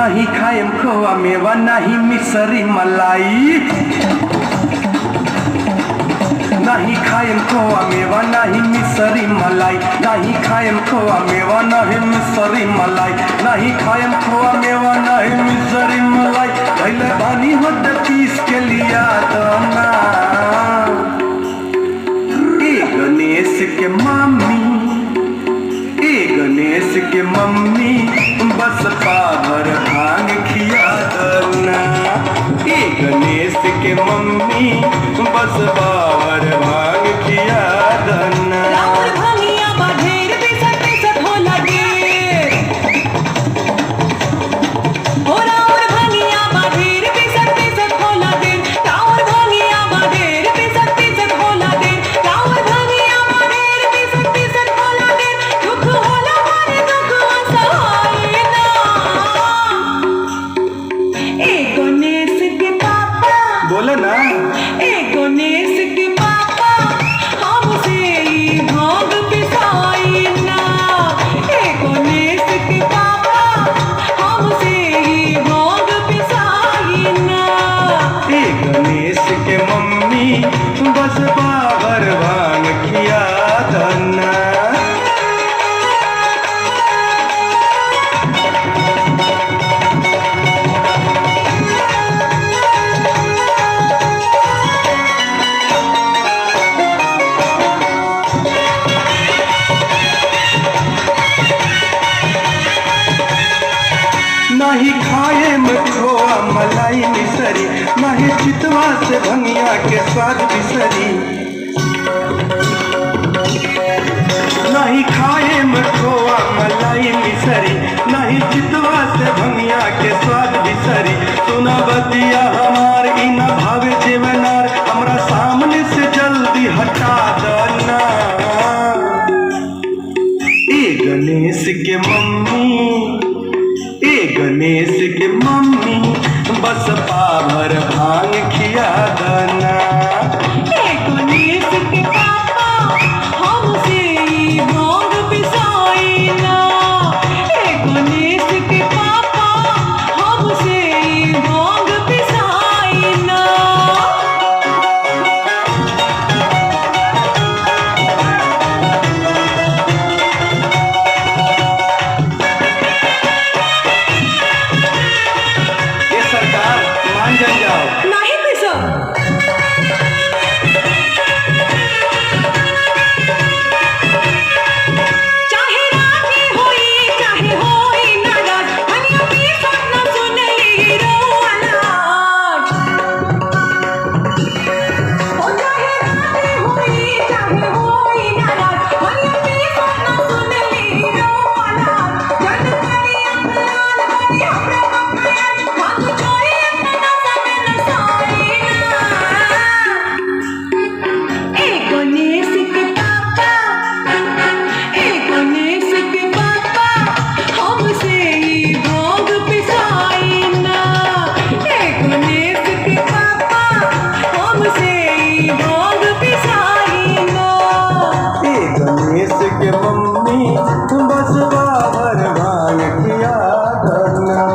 नहीं खाएम खोआ मेवा नहीं मिसरी मलाई, नहीं खाएम खोआ मेवा नहीं मिसरी मलाई, नहीं खाएम खोआ मेवा नहीं मिसरी मलाई, नहीं खाएम खोआ मेवा नहीं मिसरी मलाई। पहले बानी होते पीस के लिया दोना ए गणेश के मम्मी, ए गणेश के मम्मी बस पाभर भांग खिया दना, ए गणेश के मम्मी बस पाभर भांग खिया दना। राउर भंगिया बाढेर बिसट बिसट होला ढेर, ओ राउर भंगिया बाढेर बिसट बिसट होला ढेर, राउर भंगिया बाढेर बिसट बिसट होला ढेर, राउर भंगिया बाढेर बिसट बिसट होला ढेर। दुख होला मारे दुख असहाय ना, ए गणेश के पापा बोले ना ए गणेश के पापा हमसे ही भांग पिसाई ना, ए गणेश के पापा हमसे ही भांग पिसाई ना। ए गणेश के मम्मी बस पाभर भांग खिया दना। नहीं खाए में खोआ मलाई मिसरी, नहीं चितवा से भंगिया के स्वाद बिसरी, नहीं खाए में खोआ मलाई मिसरी, नहीं चितवा से भंगिया के स्वाद बिसरी। सुना बतिया हमार इना भावे जेवनार, हमरा सामने से जल्दी हटा दना ए गणेश के मम्मी, ए गणेश के मम्मी बस पाभर भांग खिया दना। ए गणेश के पापा हमसे ही भांग पिसाई ना, ए गणेश के पापा हमसे ही भांग पिसाई ना। ये सरकार मान जाओ। नहीं पिसो चाहे राजी होई चाहे होई नाराज, हनिया पिसो न सुनली रोअनाज। ओ चाहे राजी होई चाहे होई नाराज, हनिया पिसो न सुनली रोअनाज। जन करी अपनाल बनी हमरा बकराज, भांग चोरी अपना समे न साई ना। ए गणेश के पापा, ए गणेश के पापा हमसे ही भांग पिसाई ना, ए गणेश के पापा हमसे ही भांग पिसाई ना। ए गणेश के मम्मी बस पाभर भांग खिया दना।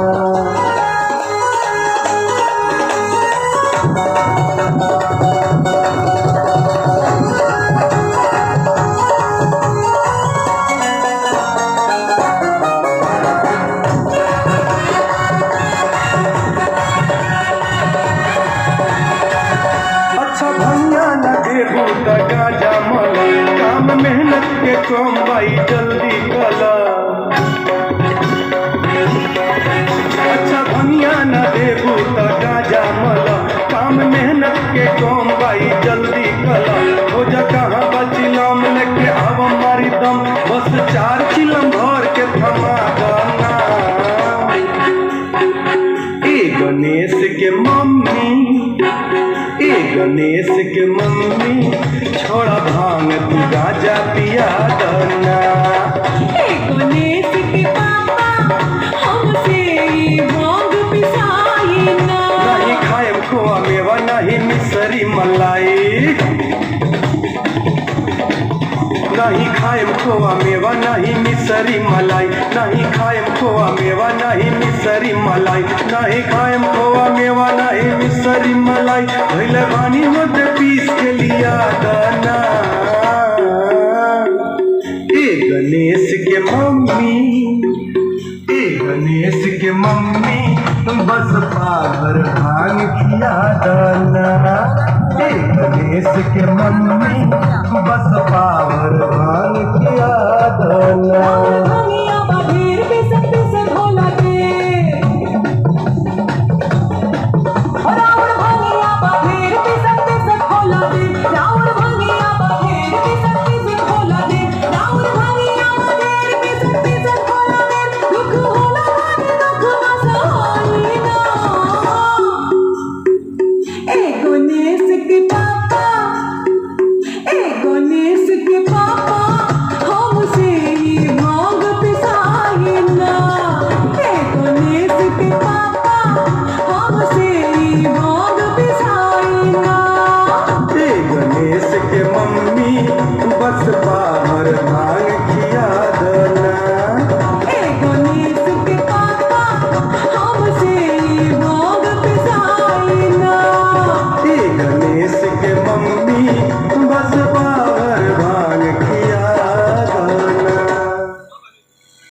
अच्छा भैया न देबू त गाजा मल, काम मेहनत के कम भाई जल्दी कला। अच्छा भैया न देबू त गाजा मल, काम मेहनत के कम भाई जल्दी कला। हो जा कहाँ बचिलम लेके आव मारी दम, बस 4 चिलम भर के थमा दना ए गणेश के मम्मी, ए गणेश के मम्मी छोड़ा भांग तू गाजा पिया दना। ए गणेश के पापा हमसे ही भांग पिसाई ना, नहीं खाए खोआ मेवा नहीं मिसरी मलाई, नहीं खाए खाएम खोआ मेवा नहीं मिसरी मलाई, नहीं खाएम खोआ मेवा नहीं मिसरी मलाई, नहीं खाएम खोआ मेवा नहीं मिसरी मलाई। भैले बानी होते पीस के लिया दाना ए गणेश के मम्मी, ए गणेश के मम्मी बस पावर भांग खिया दाना, ए गणेश के मम्मी बस पावर भांग खिया दाना।